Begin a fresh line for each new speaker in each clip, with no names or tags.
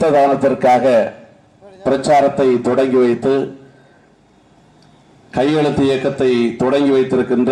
இரத்த தானத்திற்காக பிரச்சாரத்தை தொடங்கி வைத்து கையெழுத்து இயக்கத்தை தொடங்கி வைத்திருக்கின்ற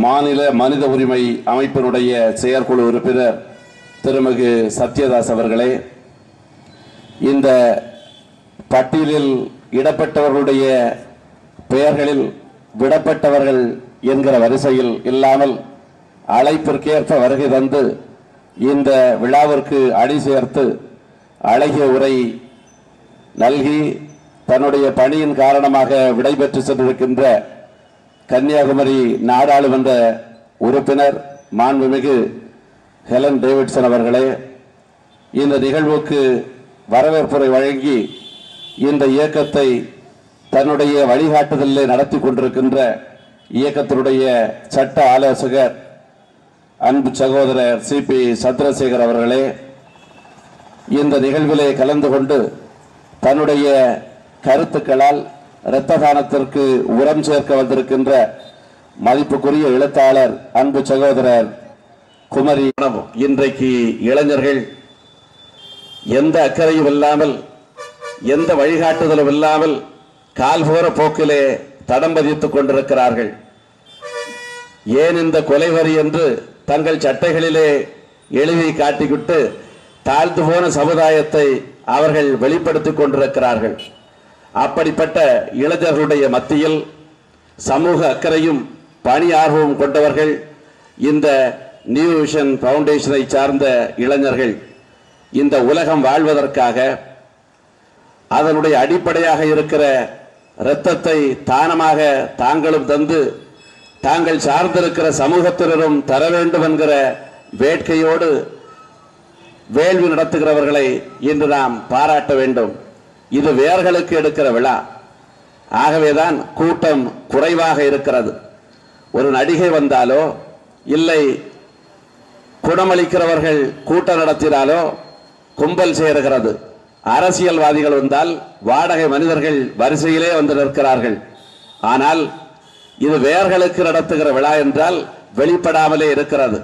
மாநில மனித உரிமை அமைப்பினுடைய செயற்குழு உறுப்பினர் திருமிகு சத்யதாஸ் அவர்களே, இந்த பட்டியலில் இடப்பட்டவர்களுடைய பெயர்களில் விடப்பட்டவர்கள் என்கிற வரிசையில் இல்லாமல் அழைப்பிற்கேற்ப வருகை தந்து இந்த விழாவிற்கு அணி சேர்த்து அழகிய உரை நல்கி தன்னுடைய பணியின் காரணமாக விடைபெற்று சென்றிருக்கின்ற கன்னியாகுமரி நாடாளுமன்ற உறுப்பினர் மாண்புமிகு ஹெலன் டேவிட்சன் அவர்களே, இந்த நிகழ்வுக்கு வரவேற்புரை வழங்கி இந்த இயக்கத்தை தன்னுடைய வழிகாட்டுதலில் நடத்தி கொண்டிருக்கின்ற இயக்கத்தினுடைய சட்ட ஆலோசகர் அன்பு சகோதரர் சிபி சந்திரசேகர் அவர்களே, இந்த நிகழ்விலே கலந்து கொண்டு தன்னுடைய கருத்துக்களால் இரத்த தானத்திற்கு உரம் சேர்க்க வந்திருக்கின்ற மதிப்புக்குரிய எழுத்தாளர் அன்பு சகோதரர் குமரி. இன்றைக்கு இளைஞர்கள் எந்த அக்கறையும் இல்லாமல் எந்த வழிகாட்டுதலும் இல்லாமல் கால்போற போக்கிலே தடம் பதித்துக் கொண்டிருக்கிறார்கள். ஏன் இந்த கொலைவரி என்று தங்கள் சட்டைகளிலே எழுதி காட்டிவிட்டு தாழ்ந்து போன சமுதாயத்தை அவர்கள் வெளிப்படுத்திக் கொண்டிருக்கிறார்கள். அப்படிப்பட்ட இளைஞர்களுடைய மத்தியில் சமூக அக்கறையும் பணி ஆர்வமும் கொண்டவர்கள் இந்த நியூ விஷன் பவுண்டேஷனை சார்ந்த இளைஞர்கள் இந்த உலகம் வாழ்வதற்காக அதனுடைய அடிப்படையாக இருக்கிற இரத்தத்தை தானமாக தாங்களும் தந்து தாங்கள் சார்ந்திருக்கிற சமூகத்தினரும் தர வேண்டும் என்கிற வேட்கையோடு வேள்வி நடத்துகிறவர்களை இன்று நாம் பாராட்ட வேண்டும். இது வேர்களுக்கு எடுக்கிற விழா. ஆகவேதான் கூட்டம் குறைவாக இருக்கிறது. ஒரு நடிகை வந்தாலோ இல்லை குணமளிக்கிறவர்கள் கூட்டம் நடத்தினாலோ கும்பல் சேருகிறது. அரசியல்வாதிகள் வந்தால் வாடகை மனிதர்கள் வரிசையிலே வந்து நிற்கிறார்கள். ஆனால் இது வேர்களுக்கு நடத்துகிற விழா என்றால் வெளிப்படாமலே இருக்கிறது.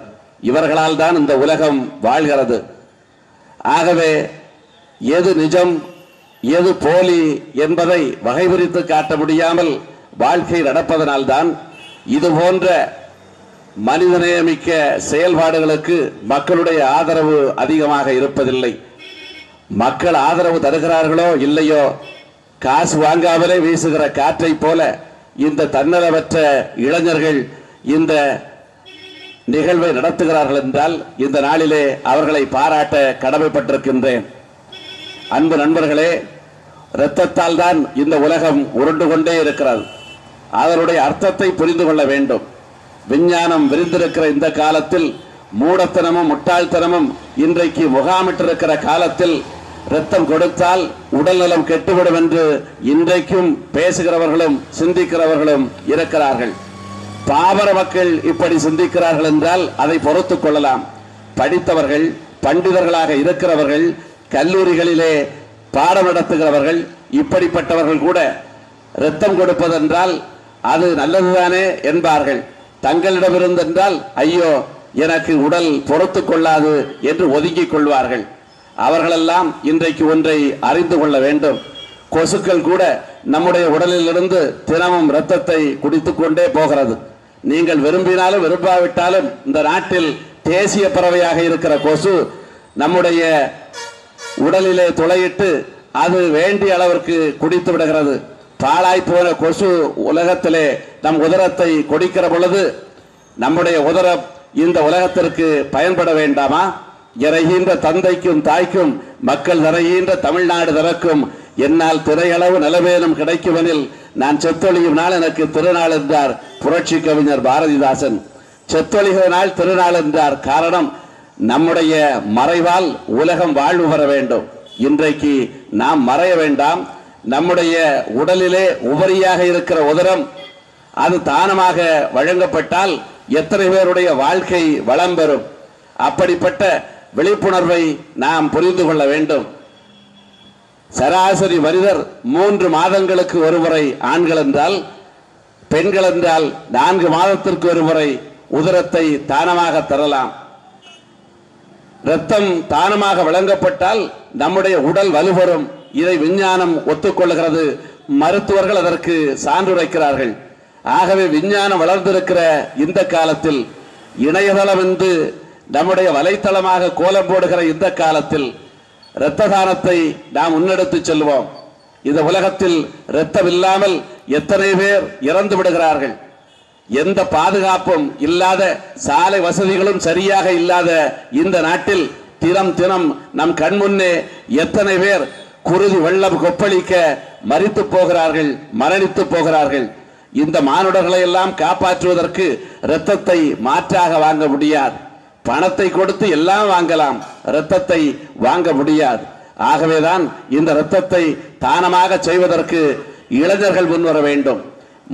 இவர்களால் தான் இந்த உலகம் வாழ்கிறது. ஆகவே எது நிஜம் எது போலி என்பதை வகைபிரித்து காட்ட முடியாமல் வாழ்க்கை நடப்பதனால்தான் இது போன்ற மனிதநேயமிக்க செயல்பாடுகளுக்கு மக்களுடைய ஆதரவு அதிகமாக இருப்பதில்லை. மக்கள் ஆதரவு தருகிறார்களோ இல்லையோ, காசு வாங்காமலே வீசுகிற காற்றை போல இந்த தன்னலமற்ற இளைஞர்கள் இந்த நிகழ்வை நடத்துகிறார்கள் என்றால் இந்த நாளிலே அவர்களை பாராட்ட கடமைப்பட்டிருக்கின்றேன். அன்பு நண்பர்களே, இரத்தத்தால் தான் இந்த உலகம் உருண்டு கொண்டே இருக்கிறது. அதனுடைய அர்த்தத்தை புரிந்து கொள்ள வேண்டும். விஞ்ஞானம் விரிந்திருக்கிற இந்த காலத்தில் மூடத்தனமும் முட்டாள்தனமும் இன்றைக்கு முகாமிட்டிருக்கிற காலத்தில் இரத்தம் கொடுத்தால் உடல் நலம் கெட்டுவிடும் என்று இன்றைக்கும் பேசுகிறவர்களும் சிந்திக்கிறவர்களும் இருக்கிறார்கள். பாமர மக்கள் இப்படி சிந்திக்கிறார்கள் என்றால் அதை பொறுத்துக் கொள்ளலாம். படித்தவர்கள் பண்டிதர்களாக இருக்கிறவர்கள் கல்லூரிகளிலே பாடம் நடத்துகிறவர்கள் இப்படிப்பட்டவர்கள் கூட இரத்தம் கொடுப்பதென்றால் அது நல்லதுதானே என்பார்கள். தங்களிடமிருந்து என்றால் ஐயோ எனக்கு உடல் பொறுத்து கொள்ளாது என்று ஒதுக்கிக் கொள்வார்கள். அவர்களெல்லாம் இன்றைக்கு ஒன்றை அறிந்து கொள்ள வேண்டும். கொசுக்கள் கூட நம்முடைய உடலில் இருந்து தினமும் இரத்தத்தை குடித்துக் கொண்டே போகிறது. நீங்கள் விரும்பினாலும் விரும்பாவிட்டாலும் இந்த நாட்டில் தேசிய பறவையாக இருக்கிற கொசு நம்முடைய உடலிலே துளையிட்டு அது வேண்டிய அளவிற்கு குடித்து விடுகிறது. பாழாய் போன கொசு உலகத்திலே நம் உதரத்தை கொடிக்கிற பொழுது நம்முடைய உதரம் இந்த உலகத்திற்கு பயன்பட வேண்டாமா? இறைகின்ற தந்தைக்கும் தாய்க்கும் மக்கள் தரைகின்ற தமிழ்நாடு தரக்கும் என்னால் திரையளவு நிலவேனும் கிடைக்குமெனில் நான் செத்தொழியும் நாள் எனக்கு திருநாள் என்றார் புரட்சி கவிஞர் பாரதிதாசன். செத்தொழிகிற நாள் திருநாள் என்றார். காரணம், நம்முடைய மறைவால் உலகம் வாழ்வு பெற வேண்டும். இன்றைக்கு நாம் மறைய வேண்டாம். நம்முடைய உடலிலே உபரியாக இருக்கிற உதரம் அது தானமாக வழங்கப்பட்டால் எத்தனை பேருடைய வாழ்க்கை வளம் பெறும். அப்படிப்பட்ட விழிப்புணர்வை நாம் புரிந்து கொள்ள வேண்டும். சராசரி மனிதர் 3 மாதங்களுக்கு ஒருமுறை ஆண்கள் என்றால், பெண்கள் என்றால் 4 மாதத்திற்கு ஒருமுறை உதரத்தை தானமாக தரலாம். இரத்தம் தானமாக வழங்கப்பட்டால் நம்முடைய உடல் வலுப்பெறும். இதை விஞ்ஞானம் ஒத்துக்கொள்கிறது. மருத்துவர்கள் அதற்கு சான்றுரைக்கிறார்கள். ஆகவே விஞ்ஞானம் வளர்ந்திருக்கிற இந்த காலத்தில், இணையதளம் என்று நம்முடைய வலைத்தளமாக கோலம் போடுகிற இந்த காலத்தில் இரத்த தானத்தை நாம் முன்னெடுத்து செல்வோம். இந்த உலகத்தில் இரத்தம் இல்லாமல் எத்தனை பேர் இறந்து விடுகிறார்கள். எந்த பாதுகாப்பும் இல்லாத, சாலை வசதிகளும் சரியாக இல்லாத இந்த நாட்டில் தினம் தினம் நம் கண்முன்னே எத்தனை பேர் குருதி வெள்ளம் கொப்பளிக்க மரித்து போகிறார்கள், மரணித்து போகிறார்கள். இந்த மானுடர்களை எல்லாம் காப்பாற்றுவதற்கு இரத்தத்தை மாற்றாக வாங்க முடியாது. பணத்தை கொடுத்து எல்லாம் வாங்கலாம், இரத்தத்தை வாங்க முடியாது. ஆகவேதான் இந்த இரத்தத்தை தானமாக செய்வதற்கு இளைஞர்கள் முன்வர வேண்டும்.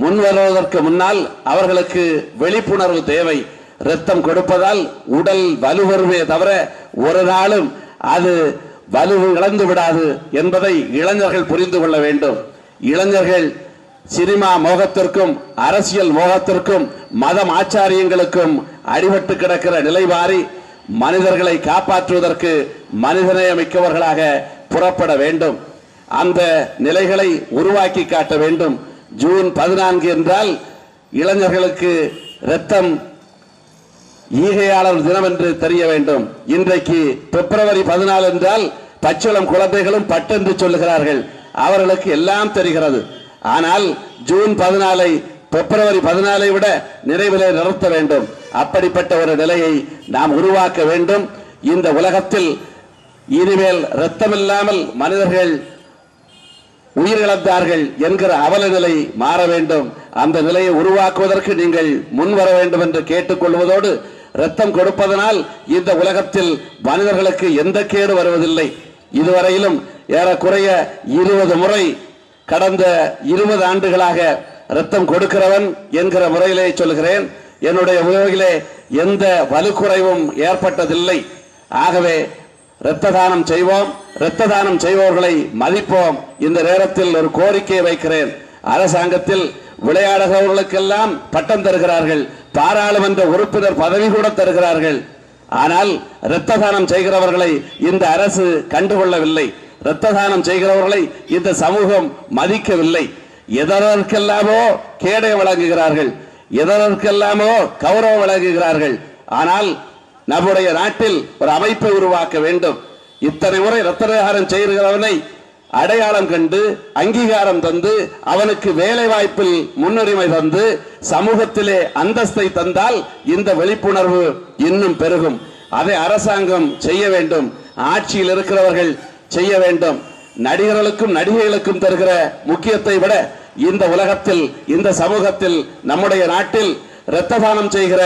முன்வருவதற்கு முன்னால் அவர்களுக்கு விழிப்புணர்வு தேவை. இரத்தம் கொடுப்பதால் உடல் வலுவருவே தவிர ஒரு நாளும் அது வலு இழந்து விடாது என்பதை இளைஞர்கள் புரிந்து கொள்ள வேண்டும். இளைஞர்கள் சினிமா மோகத்திற்கும், அரசியல் மோகத்திற்கும், மதம் ஆச்சாரியங்களுக்கும் அடிபட்டு கிடக்கிற நிலை மாறி மனிதர்களை காப்பாற்றுவதற்கு மனிதநேயமிக்கவர்களாக புறப்பட வேண்டும். அந்த நிலைகளை உருவாக்கி காட்ட வேண்டும். ஜூன் 14 என்றால் இளைஞர்களுக்கு இரத்தம் ஈகையாளர் தினம் என்று தெரிய வேண்டும். இன்றைக்கு பிப்ரவரி 14 என்றால் பச்சிளம் குழந்தைகளும் பட்டென்று சொல்லுகிறார்கள். அவர்களுக்கு எல்லாம் தெரிகிறது. ஆனால் ஜூன் 14 பிப்ரவரி 14 விட நிறைவிலே நிறுத்த வேண்டும். அப்படிப்பட்ட ஒரு நிலையை நாம் உருவாக்க வேண்டும். இந்த உலகத்தில் இனிமேல் இரத்தமில்லாமல் மனிதர்கள் உயிரிழந்தார்கள் என்கிற அவல நிலை மாற வேண்டும். அந்த நிலையை உருவாக்குவதற்கு நீங்கள் முன்வர வேண்டும் என்று கேட்டுக்கொள்வதோடு, இரத்தம் கொடுப்பதனால் இந்த உலகத்தில் மனிதர்களுக்கு எந்த கேடு வருவதில்லை. இதுவரையிலும் ஏறக்குறைய 20 முறை கடந்த 20 ஆண்டுகளாக இரத்தம் கொடுக்கிறவன் என்கிற முறையிலே சொல்கிறேன். என்னுடைய உறவிலே எந்த வலுக்குறைவும் ஏற்பட்டதில்லை. ஆகவே இரத்த தானம் செய்வோம், இரத்த தானம் செய்பவர்களை மதிப்போம். இந்த நேரத்தில் ஒரு கோரிக்கையை வைக்கிறேன். அரசாங்கத்தில் விளையாடுகிறவர்களுக்கெல்லாம் பட்டம் தருகிறார்கள், பாராளுமன்ற உறுப்பினர் பதவி கூட தருகிறார்கள். ஆனால் இரத்த தானம் செய்கிறவர்களை இந்த அரசு கண்டுகொள்ளவில்லை. இரத்த தானம் செய்கிறவர்களை இந்த சமூகம் மதிக்கவில்லை. எதற்கெல்லாமோ கேடயம் வழங்குகிறார்கள், எதற்கெல்லாமோ கௌரவம் வழங்குகிறார்கள். ஆனால் நம்முடைய நாட்டில் ஒரு அமைப்பை உருவாக்க வேண்டும். இத்தனை முறை இரத்த தானம் செய்கிறவனை அடையாளம் கண்டு அங்கீகாரம் தந்து அவனுக்கு வேலை வாய்ப்பில் முன்னுரிமை தந்து சமூகத்திலே அந்தஸ்தை தந்தால் இந்த விழிப்புணர்வு இன்னும் பெருகும். அதை அரசாங்கம் செய்ய வேண்டும், ஆட்சியில் இருக்கிறவர்கள் செய்ய வேண்டும். நடிகர்களுக்கும் நடிகைகளுக்கும் தருகிற முக்கியத்தை விட இந்த உலகத்தில், இந்த சமூகத்தில், நம்முடைய நாட்டில் இரத்த தானம் செய்கிற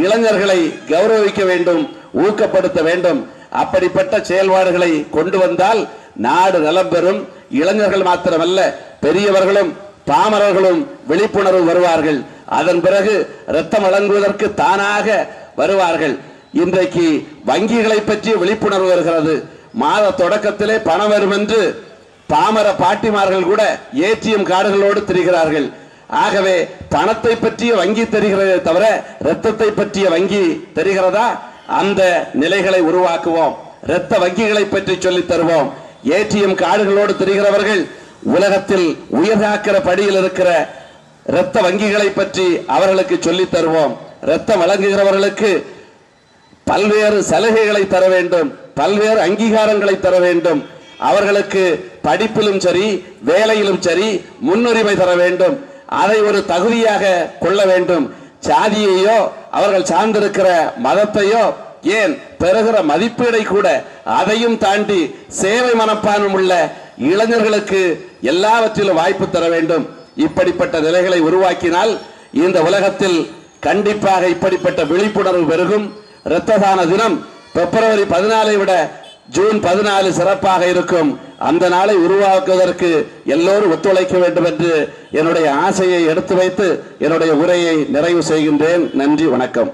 இளைஞர்களை கௌரவிக்க வேண்டும், ஊக்கப்படுத்த வேண்டும். அப்படிப்பட்ட செயல்பாடுகளை கொண்டு வந்தால் நாடு நலம் பெறும். இளைஞர்கள் மாத்திரமல்ல, பெரியவர்களும் பாமரர்களும் விழிப்புணர்வு வருவார்கள். அதன் பிறகு இரத்தம் வழங்குவதற்கு தானாக வருவார்கள். இன்றைக்கு வங்கிகளை பற்றி விழிப்புணர்வு வருகிறது. மாத தொடக்கத்திலே பணம் வரும் என்று பாமர பாட்டிமார்கள் கூட ஏடிஎம் கார்டுகளோடு திரிகிறார்கள். ஆகவே பணத்தை பற்றிய வங்கி தெரிகிறதே தவிர இரத்தத்தை பற்றிய வங்கி தெரிகிறதா? அந்த நிலைகளை உருவாக்குவோம். இரத்த வங்கிகளை பற்றி சொல்லித் தருவோம். ஏடிஎம் கார்டுகளோடு தெரிகிறவர்கள் உலகத்தில் உயர்காக்கிற படியில் இருக்கிற இரத்த வங்கிகளை பற்றி அவர்களுக்கு சொல்லித் தருவோம். இரத்தம் வழங்குகிறவர்களுக்கு பல்வேறு சலுகைகளை தர வேண்டும், பல்வேறு அங்கீகாரங்களை தர வேண்டும். அவர்களுக்கு படிப்பிலும் சரி, வேலையிலும் சரி முன்னுரிமை தர வேண்டும். அதை ஒரு தகுதியாக கொள்ள வேண்டும். சாதியையோ அவர்கள் சார்ந்திருக்கிற மதத்தையோ, ஏன் பெறுகிற மதிப்பீடை கூட அதையும் தாண்டி சேவை மனப்பான்மை உள்ள இளைஞர்களுக்கு எல்லாவற்றிலும் வாய்ப்பு தர வேண்டும். இப்படிப்பட்ட நிலைகளை உருவாக்கினால் இந்த உலகத்தில் கண்டிப்பாக இப்படிப்பட்ட விழிப்புணர்வு பெருகும். இரத்த தான தினம் பிப்ரவரி 14 விட ஜூன் 14 சிறப்பாக இருக்கும். அந்த நாளை உருவாக்குவதற்கு எல்லோரும் ஒத்துழைக்க வேண்டும் என்று என்னுடைய ஆசையை எடுத்து வைத்து என்னுடைய உரையை நிறைவு செய்கின்றேன். நன்றி, வணக்கம்.